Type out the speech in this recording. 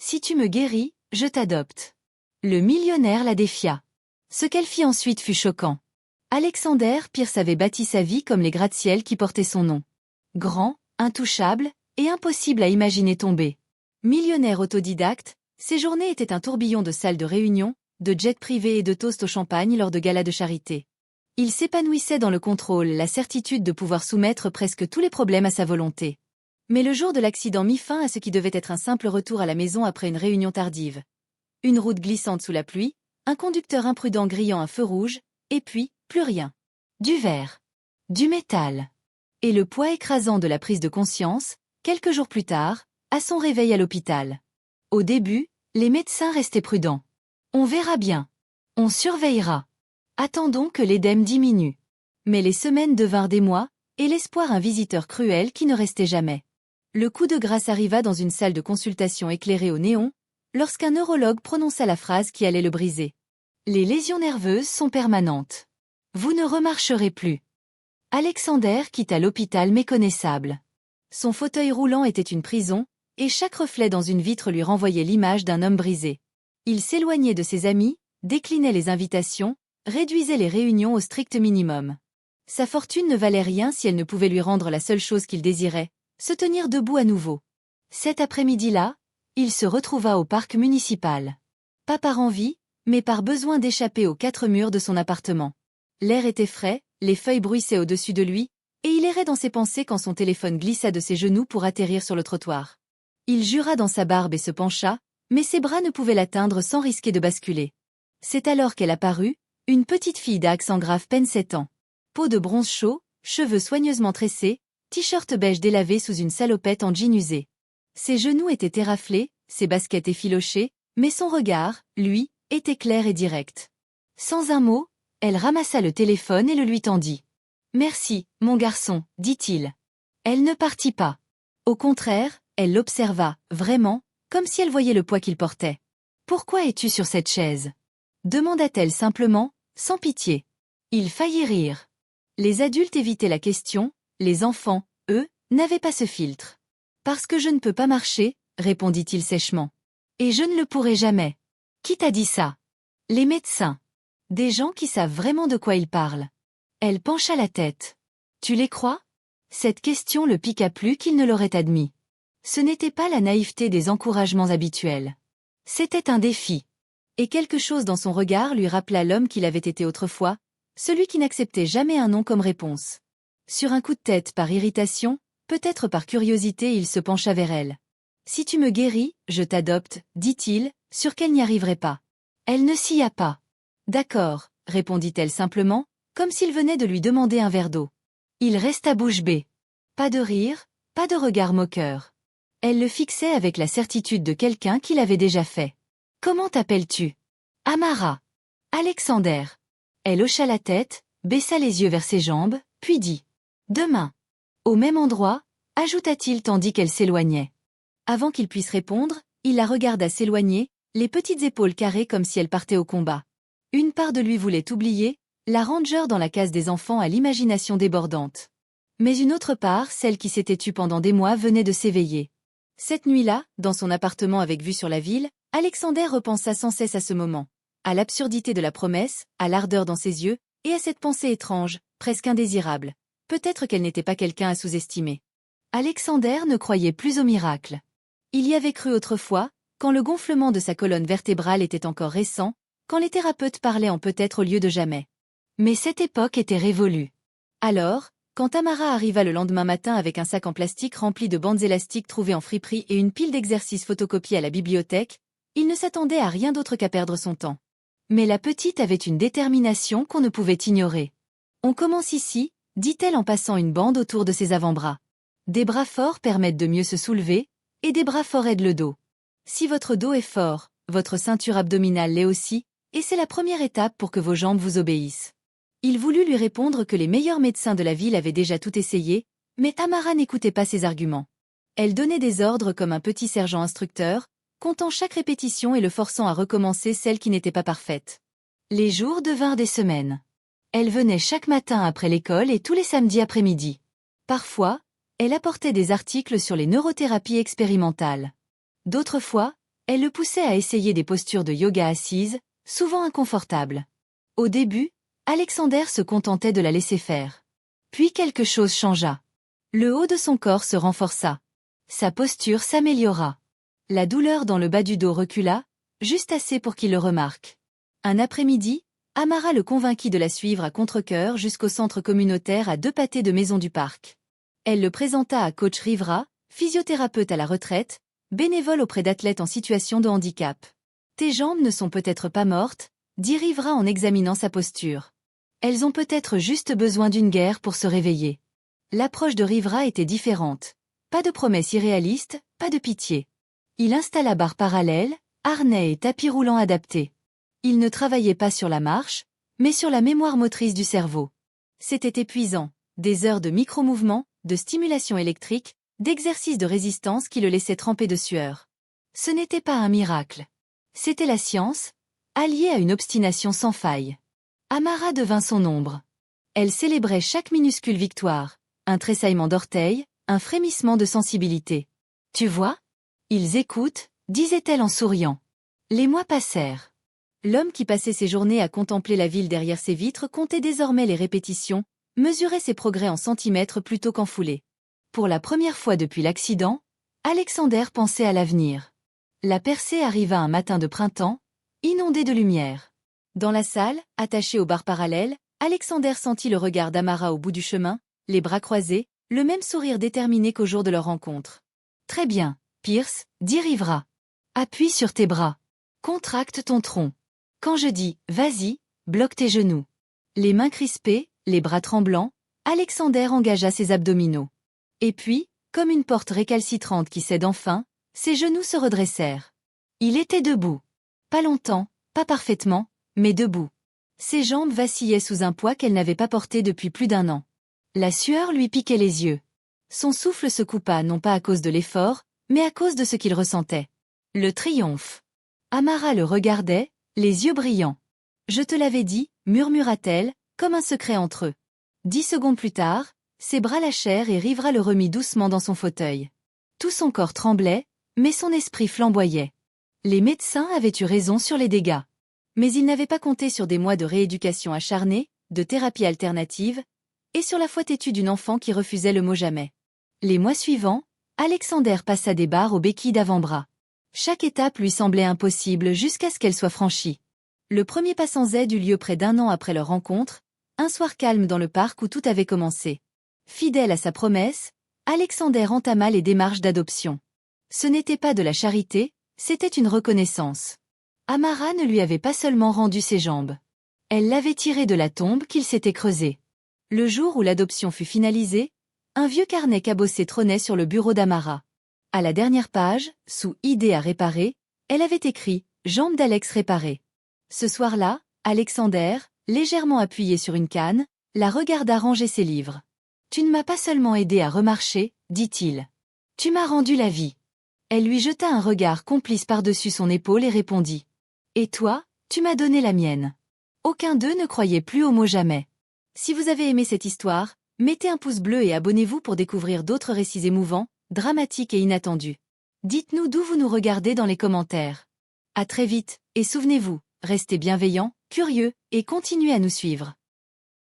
Si tu me guéris, je t'adopte. Le millionnaire la défia. Ce qu'elle fit ensuite fut choquant. Alexander Pierce avait bâti sa vie comme les gratte-ciel qui portaient son nom. Grand, intouchable, et impossible à imaginer tomber. Millionnaire autodidacte, ses journées étaient un tourbillon de salles de réunion, de jets privés et de toasts au champagne lors de galas de charité. Il s'épanouissait dans le contrôle, la certitude de pouvoir soumettre presque tous les problèmes à sa volonté. Mais le jour de l'accident mit fin à ce qui devait être un simple retour à la maison après une réunion tardive. Une route glissante sous la pluie, un conducteur imprudent grillant un feu rouge, et puis, plus rien. Du verre. Du métal. Et le poids écrasant de la prise de conscience, quelques jours plus tard, à son réveil à l'hôpital. Au début, les médecins restaient prudents. On verra bien. On surveillera. Attendons que l'édème diminue. Mais les semaines devinrent des mois, et l'espoir un visiteur cruel qui ne restait jamais. Le coup de grâce arriva dans une salle de consultation éclairée au néon, lorsqu'un neurologue prononça la phrase qui allait le briser. Les lésions nerveuses sont permanentes. Vous ne remarcherez plus. Alexander quitta l'hôpital méconnaissable. Son fauteuil roulant était une prison, et chaque reflet dans une vitre lui renvoyait l'image d'un homme brisé. Il s'éloignait de ses amis, déclinait les invitations, réduisait les réunions au strict minimum. Sa fortune ne valait rien si elle ne pouvait lui rendre la seule chose qu'il désirait, se tenir debout à nouveau. Cet après-midi-là, il se retrouva au parc municipal. Pas par envie, mais par besoin d'échapper aux quatre murs de son appartement. L'air était frais, les feuilles bruissaient au-dessus de lui, et il errait dans ses pensées quand son téléphone glissa de ses genoux pour atterrir sur le trottoir. Il jura dans sa barbe et se pencha, mais ses bras ne pouvaient l'atteindre sans risquer de basculer. C'est alors qu'elle apparut, une petite fille d'accent grave peine 7 ans. Peau de bronze chaud, cheveux soigneusement tressés, t-shirt beige délavé sous une salopette en jean usé. Ses genoux étaient éraflés, ses baskets effilochées, mais son regard, lui, était clair et direct. Sans un mot, elle ramassa le téléphone et le lui tendit. « Merci, mon garçon, dit-il. » Elle ne partit pas. Au contraire, elle l'observa, vraiment, comme si elle voyait le poids qu'il portait. « Pourquoi es-tu sur cette chaise ?» demanda-t-elle simplement, sans pitié. Il faillit rire. Les adultes évitaient la question, les enfants, eux, n'avaient pas ce filtre. « Parce que je ne peux pas marcher, » répondit-il sèchement. « Et je ne le pourrai jamais. » Qui t'a dit ça? Les médecins. Des gens qui savent vraiment de quoi ils parlent. Elle pencha la tête. Tu les crois? Cette question le piqua plus qu'il ne l'aurait admis. Ce n'était pas la naïveté des encouragements habituels. C'était un défi. Et quelque chose dans son regard lui rappela l'homme qu'il avait été autrefois, celui qui n'acceptait jamais un non comme réponse. Sur un coup de tête par irritation, peut-être par curiosité, il se pencha vers elle. « Si tu me guéris, je t'adopte, » dit-il, sûr qu'elle n'y arriverait pas. Elle ne s'y a pas. « D'accord, » répondit-elle simplement, comme s'il venait de lui demander un verre d'eau. Il resta bouche bée. Pas de rire, pas de regard moqueur. Elle le fixait avec la certitude de quelqu'un qui l'avait déjà fait. « Comment t'appelles-tu »« Amara. »« Alexander. » Elle hocha la tête, baissa les yeux vers ses jambes, puis dit « Demain. » Au même endroit, ajouta-t-il tandis qu'elle s'éloignait. Avant qu'il puisse répondre, il la regarda s'éloigner, les petites épaules carrées comme si elle partait au combat. Une part de lui voulait oublier, la ranger dans la case des enfants à l'imagination débordante. Mais une autre part, celle qui s'était tue pendant des mois, venait de s'éveiller. Cette nuit-là, dans son appartement avec vue sur la ville, Alexander repensa sans cesse à ce moment, à l'absurdité de la promesse, à l'ardeur dans ses yeux, et à cette pensée étrange, presque indésirable. Peut-être qu'elle n'était pas quelqu'un à sous-estimer. Alexander ne croyait plus au miracle. Il y avait cru autrefois, quand le gonflement de sa colonne vertébrale était encore récent, quand les thérapeutes parlaient en peut-être au lieu de jamais. Mais cette époque était révolue. Alors, quand Tamara arriva le lendemain matin avec un sac en plastique rempli de bandes élastiques trouvées en friperie et une pile d'exercices photocopiés à la bibliothèque, il ne s'attendait à rien d'autre qu'à perdre son temps. Mais la petite avait une détermination qu'on ne pouvait ignorer. « On commence ici », dit-elle en passant une bande autour de ses avant-bras. Des bras forts permettent de mieux se soulever, et des bras forts aident le dos. Si votre dos est fort, votre ceinture abdominale l'est aussi, et c'est la première étape pour que vos jambes vous obéissent. Il voulut lui répondre que les meilleurs médecins de la ville avaient déjà tout essayé, mais Tamara n'écoutait pas ses arguments. Elle donnait des ordres comme un petit sergent instructeur, comptant chaque répétition et le forçant à recommencer celle qui n'était pas parfaite. Les jours devinrent des semaines. Elle venait chaque matin après l'école et tous les samedis après-midi. Parfois, elle apportait des articles sur les neurothérapies expérimentales. D'autres fois, Elle le poussait à essayer des postures de yoga assises, souvent inconfortables. Au début, Alexander se contentait de la laisser faire. Puis quelque chose changea. Le haut de son corps se renforça. Sa posture s'améliora. La douleur dans le bas du dos recula, juste assez pour qu'il le remarque. Un après-midi, Amara le convainquit de la suivre à contre-cœur jusqu'au centre communautaire à 2 pâtés de Maison du Parc. Elle le présenta à coach Rivera, physiothérapeute à la retraite, bénévole auprès d'athlètes en situation de handicap. « Tes jambes ne sont peut-être pas mortes », dit Rivera en examinant sa posture. « Elles ont peut-être juste besoin d'une guerre pour se réveiller. » L'approche de Rivera était différente. Pas de promesses irréalistes, pas de pitié. Il installa barre parallèle, harnais et tapis roulant adaptés. Il ne travaillait pas sur la marche, mais sur la mémoire motrice du cerveau. C'était épuisant, des heures de micro-mouvements, de stimulation électrique, d'exercices de résistance qui le laissaient tremper de sueur. Ce n'était pas un miracle. C'était la science, alliée à une obstination sans faille. Amara devint son ombre. Elle célébrait chaque minuscule victoire, un tressaillement d'orteils, un frémissement de sensibilité. « Tu vois ? Ils écoutent », disait-elle en souriant. Les mois passèrent. L'homme qui passait ses journées à contempler la ville derrière ses vitres comptait désormais les répétitions, mesurait ses progrès en centimètres plutôt qu'en foulée. Pour la première fois depuis l'accident, Alexander pensait à l'avenir. La percée arriva un matin de printemps, inondée de lumière. Dans la salle, attachée aux barres parallèles, Alexander sentit le regard d'Amara au bout du chemin, les bras croisés, le même sourire déterminé qu'au jour de leur rencontre. « Très bien, Pierce, dit Rivera. Appuie sur tes bras. Contracte ton tronc. Quand je dis « vas-y », bloque tes genoux. » Les mains crispées, les bras tremblants, Alexander engagea ses abdominaux. Et puis, comme une porte récalcitrante qui cède enfin, ses genoux se redressèrent. Il était debout. Pas longtemps, pas parfaitement, mais debout. Ses jambes vacillaient sous un poids qu'elle n'avait pas porté depuis plus d'1 an. La sueur lui piquait les yeux. Son souffle se coupa non pas à cause de l'effort, mais à cause de ce qu'il ressentait. Le triomphe. Amara le regardait, les yeux brillants. « Je te l'avais dit », murmura-t-elle, comme un secret entre eux. 10 secondes plus tard, ses bras lâchèrent et Rivera le remit doucement dans son fauteuil. Tout son corps tremblait, mais son esprit flamboyait. Les médecins avaient eu raison sur les dégâts. Mais ils n'avaient pas compté sur des mois de rééducation acharnée, de thérapie alternative, et sur la foi têtue d'une enfant qui refusait le mot jamais. Les mois suivants, Alexander passa des barres aux béquilles d'avant-bras. Chaque étape lui semblait impossible jusqu'à ce qu'elle soit franchie. Le premier pas sans aide eut lieu près d'1 an après leur rencontre, un soir calme dans le parc où tout avait commencé. Fidèle à sa promesse, Alexander entama les démarches d'adoption. Ce n'était pas de la charité, c'était une reconnaissance. Amara ne lui avait pas seulement rendu ses jambes. Elle l'avait tiré de la tombe qu'il s'était creusée. Le jour où l'adoption fut finalisée, un vieux carnet cabossé trônait sur le bureau d'Amara. À la dernière page, sous « Idée à réparer », elle avait écrit « Jambes d'Alex réparées ». Ce soir-là, Alexander, légèrement appuyé sur une canne, la regarda ranger ses livres. « Tu ne m'as pas seulement aidé à remarcher, dit-il. Tu m'as rendu la vie. » Elle lui jeta un regard complice par-dessus son épaule et répondit. « Et toi, tu m'as donné la mienne. » Aucun d'eux ne croyait plus au mot jamais. Si vous avez aimé cette histoire, mettez un pouce bleu et abonnez-vous pour découvrir d'autres récits émouvants, dramatiques et inattendus. Dites-nous d'où vous nous regardez dans les commentaires. À très vite, et souvenez-vous, restez bienveillants, curieux, et continuez à nous suivre.